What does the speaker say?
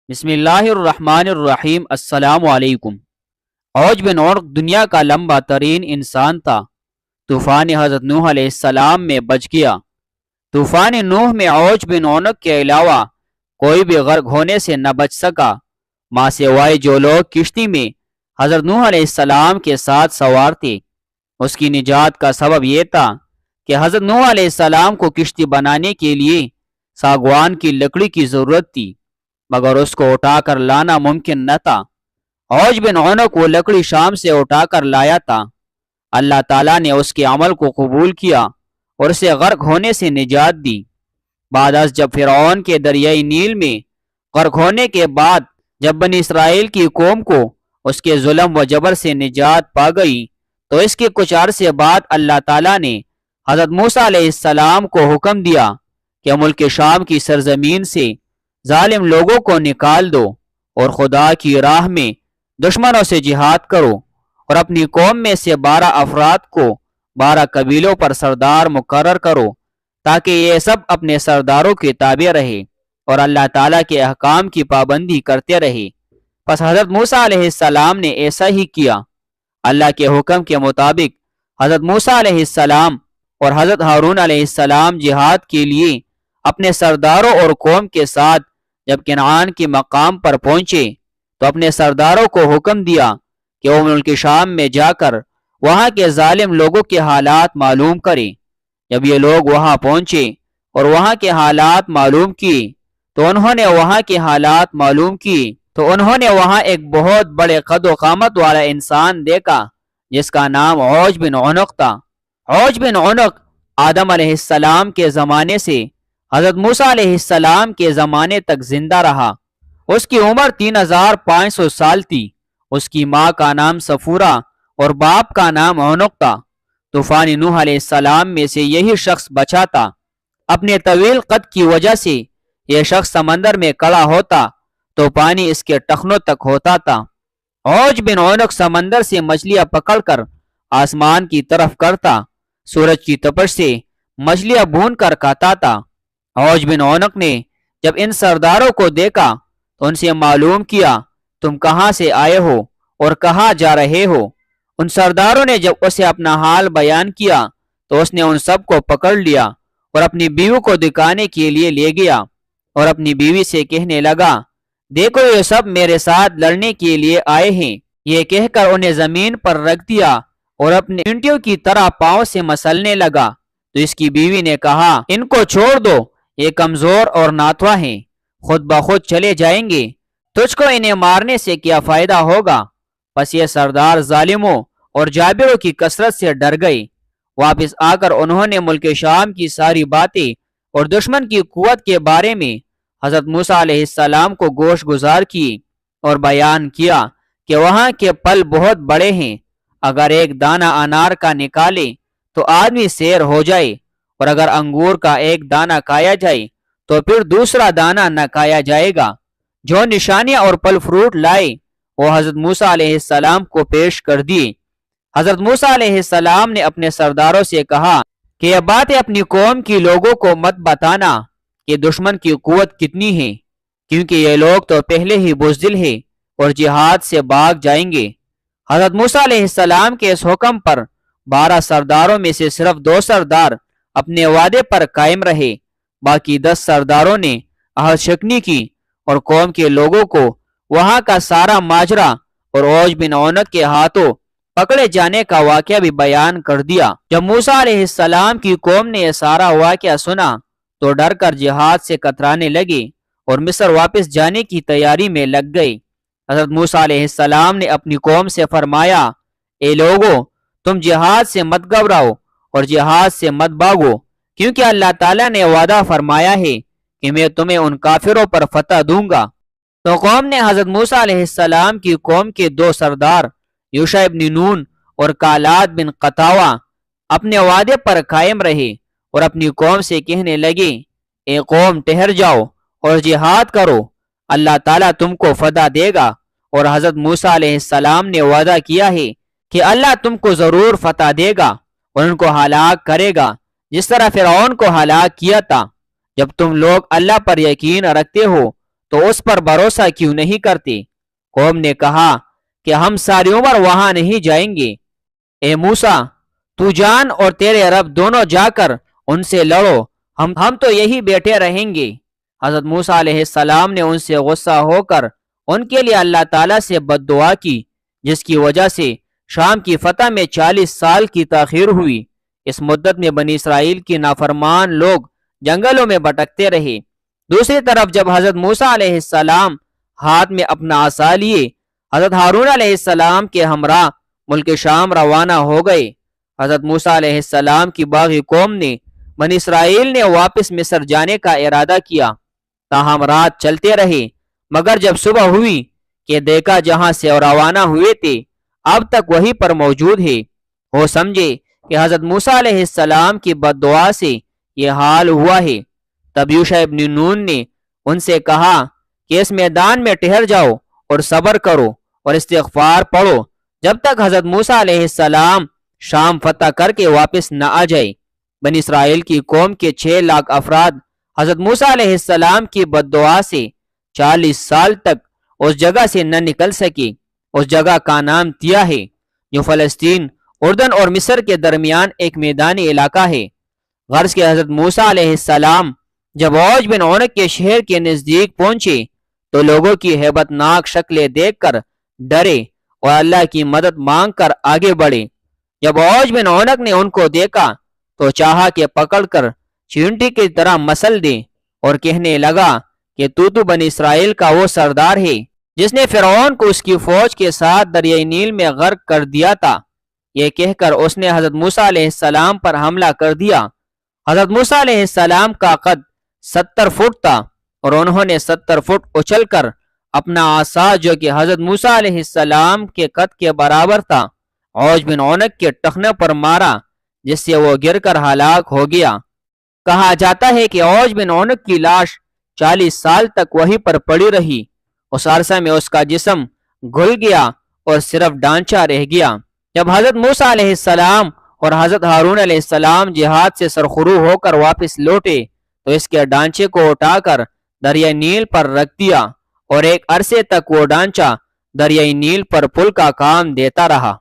بسم اللہ الرحمن الرحیم۔ السلام علیکم۔ عوج بن عنق دنیا کا لمبا ترین انسان تھا۔ طوفان حضرت نوح علیہ السلام میں بچ گیا۔ طوفان نوح میں عوج بن عنق کے علاوہ کوئی بھی غرق ہونے سے نہ بچ سکا، ماں سوائے جو لوگ کشتی میں حضرت نوح علیہ السلام کے ساتھ سوار تھے۔ اس کی نجات کا سبب یہ تھا کہ حضرت نوح علیہ السلام کو کشتی بنانے کے لیے ساگوان کی لکڑی کی ضرورت تھی، مگر اس کو اٹھا کر لانا ممکن نہ تھا۔ عوج بن عنق وہ لکڑی شام سے اٹھا کر لایا تھا۔ اللہ تعالیٰ نے اس کے عمل کو قبول کیا اور اسے غرق ہونے سے نجات دی۔ بعد از جب فرعون کے دریائے نیل میں غرق ہونے کے بعد جب بنی اسرائیل کی قوم کو اس کے ظلم و جبر سے نجات پا گئی، تو اس کے کچھ عرصے بعد اللہ تعالیٰ نے حضرت موسیٰ علیہ السلام کو حکم دیا کہ ملک شام کی سرزمین سے ظالم لوگوں کو نکال دو اور خدا کی راہ میں دشمنوں سے جہاد کرو، اور اپنی قوم میں سے 12 افراد کو 12 قبیلوں پر سردار مقرر کرو، تاکہ یہ سب اپنے سرداروں کے تابع رہے اور اللہ تعالیٰ کے احکام کی پابندی کرتے رہے۔ پس حضرت موسیٰ علیہ السلام نے ایسا ہی کیا۔ اللہ کے حکم کے مطابق حضرت موسیٰ علیہ السلام اور حضرت ہارون علیہ السلام جہاد کے لیے اپنے سرداروں اور قوم کے ساتھ جب کنعان کے مقام پر پہنچے، تو اپنے سرداروں کو حکم دیا کہ وہ ملک شام میں جا کر وہاں کے ظالم لوگوں کے حالات معلوم کریں۔ جب یہ لوگ وہاں پہنچے اور وہاں کے حالات معلوم کیے، تو انہوں نے وہاں ایک بہت بڑے قد و قامت والا انسان دیکھا جس کا نام عوج بن عنق تھا۔ عوج بن عنق آدم علیہ السلام کے زمانے سے حضرت موسیٰ علیہ السلام کے زمانے تک زندہ رہا۔ اس کی عمر 3500 سال تھی۔ اس کی ماں کا نام صفورہ اور باپ کا نام عنق تھا۔ طوفان نوح علیہ السلام میں سے یہی شخص بچا تھا۔ اپنے طویل قد کی وجہ سے یہ شخص سمندر میں کھڑا ہوتا تو پانی اس کے ٹخنوں تک ہوتا تھا۔ عوج بن عنق سمندر سے مچھلیاں پکڑ کر آسمان کی طرف کرتا، سورج کی تپش سے مچھلیاں بھون کر کھاتا تھا۔ عوج بن عنق نے جب ان سرداروں کو دیکھا تو ان سے معلوم کیا تم کہاں سے آئے ہو اور کہاں جا رہے ہو۔ ان سرداروں نے جب اسے اپنا حال بیان کیا تو اس نے ان سب کو پکڑ لیا اور اپنی بیوی کو دکھانے کے لیے لے گیا، اور اپنی بیوی سے کہنے لگا، دیکھو یہ سب میرے ساتھ لڑنے کے لیے آئے ہیں۔ یہ کہہ کر انہیں زمین پر رکھ دیا اور اپنے اینٹوں کی طرح پاؤں سے مسلنے لگا۔ تو اس کی بیوی نے کہا، ان کو چھوڑ دو، یہ کمزور اور ناتواں ہیں، خود بخود چلے جائیں گے، تجھ کو انہیں مارنے سے کیا فائدہ ہوگا۔ پس یہ سردار ظالموں اور جابروں کی کثرت سے ڈر گئے۔ واپس آ کر انہوں نے ملک شام کی ساری باتیں اور دشمن کی قوت کے بارے میں حضرت موسیٰ علیہ السلام کو گوش گزار کی اور بیان کیا کہ وہاں کے پھل بہت بڑے ہیں، اگر ایک دانہ انار کا نکالے تو آدمی سیر ہو جائے، اور اگر انگور کا ایک دانہ کھایا جائے تو پھر دوسرا دانہ نہ کھایا جائے گا۔ جو نشانیاں اور پھل فروٹ لائے وہ حضرت موسیٰ علیہ السلام کو پیش کر دیے۔ حضرت موسیٰ علیہ السلام نے اپنے سرداروں سے کہا کہ یہ باتیں اپنی قوم کی لوگوں کو مت بتانا کہ دشمن کی قوت کتنی ہے، کیونکہ یہ لوگ تو پہلے ہی بزدل ہیں اور جہاد سے بھاگ جائیں گے۔ حضرت موسیٰ علیہ السلام کے اس حکم پر 12 سرداروں میں سے صرف 2 سردار اپنے وعدے پر قائم رہے، باقی 10 سرداروں نے عہد شکنی کی اور قوم کے لوگوں کو وہاں کا سارا ماجرا اور عوج بن عنق کے ہاتھوں پکڑے جانے کا واقعہ بھی بیان کر دیا۔ جب موسیٰ علیہ السلام کی قوم نے یہ سارا واقعہ سنا تو ڈر کر جہاد سے کترانے لگے اور مصر واپس جانے کی تیاری میں لگ گئے۔ حضرت موسیٰ علیہ السلام نے اپنی قوم سے فرمایا، اے لوگو، تم جہاد سے مت گھبراؤ اور جہاد سے مت بھاگو، کیونکہ اللہ تعالیٰ نے وعدہ فرمایا ہے کہ میں تمہیں ان کافروں پر فتح دوں گا۔ تو قوم نے حضرت موسیٰ علیہ السلام کی قوم کے 2 سردار یوشع بن نون اور کالاد بن قطاوہ اپنے وعدے پر قائم رہے اور اپنی قوم سے کہنے لگے، اے قوم ٹھہر جاؤ اور جہاد کرو، اللہ تعالیٰ تم کو فتح دے گا، اور حضرت موسیٰ علیہ السلام نے وعدہ کیا ہے کہ اللہ تم کو ضرور فتح دے گا اور ان کو ہلاک کرے گا، جس طرح فرعون کو ہلاک کیا تھا۔ جب تم لوگ اللہ پر یقین رکھتے ہو تو اس پر بھروسہ کیوں نہیں کرتے؟ قوم نے کہا کہ ہم ساری عمر وہاں نہیں جائیں گے۔ اے موسیٰ، تو جان اور تیرے رب دونوں جا کر ان سے لڑو، ہم تو یہی بیٹھے رہیں گے۔ حضرت موسیٰ علیہ السلام نے ان سے غصہ ہو کر ان کے لیے اللہ تعالیٰ سے بد دعا کی، جس کی وجہ سے شام کی فتح میں 40 سال کی تاخیر ہوئی۔ اس مدت میں بنی اسرائیل کی نافرمان لوگ جنگلوں میں بھٹکتے رہے۔ دوسری طرف جب حضرت موسیٰ علیہ السلام ہاتھ میں اپنا عصا لیے حضرت ہارون علیہ السلام کے ہمراہ ملک شام روانہ ہو گئے، حضرت موسیٰ علیہ السلام کی باغی قوم نے بنی اسرائیل نے واپس مصر جانے کا ارادہ کیا، تاہم رات چلتے رہے، مگر جب صبح ہوئی کہ دیکھا جہاں سے روانہ ہوئے تھے اب تک وہیں پر موجود ہے۔ وہ سمجھے کہ حضرت موسیٰ علیہ السلام کی بد دعا سے یہ حال ہوا ہے۔ تب یوشع ابن نون نے ان سے کہا کہ اس میدان میں ٹھہر جاؤ اور صبر کرو اور استغفار پڑھو جب تک حضرت موسیٰ علیہ السلام شام فتح کر کے واپس نہ آ جائے۔ بنی اسرائیل کی قوم کے 6 لاکھ افراد حضرت موسیٰ علیہ السلام کی بد دعا سے 40 سال تک اس جگہ سے نہ نکل سکے۔ اس جگہ کا نام تیا ہے، جو فلسطین، اردن اور مصر کے درمیان ایک میدانی علاقہ ہے۔ غرض کہ حضرت موسیٰ علیہ السلام جب عوج بن عنق کے شہر کے نزدیک پہنچے تو لوگوں کی ہیبت ناک شکلیں دیکھ کر ڈرے اور اللہ کی مدد مانگ کر آگے بڑھے۔ جب عوج بن عنق نے ان کو دیکھا تو چاہا کہ پکڑ کر چینٹی کی طرح مسل دے اور کہنے لگا کہ تو بنی اسرائیل کا وہ سردار ہے جس نے فرعون کو اس کی فوج کے ساتھ دریائے نیل میں غرق کر دیا تھا۔ یہ کہہ کر اس نے حضرت موسیٰ علیہ السلام پر حملہ کر دیا۔ حضرت موسیٰ علیہ السلام کا قد 70 فٹ تھا اور انہوں نے 70 فٹ اچھل کر اپنا عصا جو کہ حضرت موسیٰ علیہ السلام کے قد کے برابر تھا عوج بن عنق کے ٹخنے پر مارا، جس سے وہ گر کر ہلاک ہو گیا۔ کہا جاتا ہے کہ عوج بن عنق کی لاش 40 سال تک وہیں پر پڑی رہی۔ اس عرصہ میں اس کا جسم گھل گیا اور صرف ڈانچہ رہ گیا۔ جب حضرت موسیٰ علیہ السلام اور حضرت ہارون علیہ السلام جہاد سے سرخرو ہو کر واپس لوٹے تو اس کے ڈانچے کو اٹھا کر دریائے نیل پر رکھ دیا اور ایک عرصے تک وہ ڈانچہ دریائے نیل پر پل کا کام دیتا رہا۔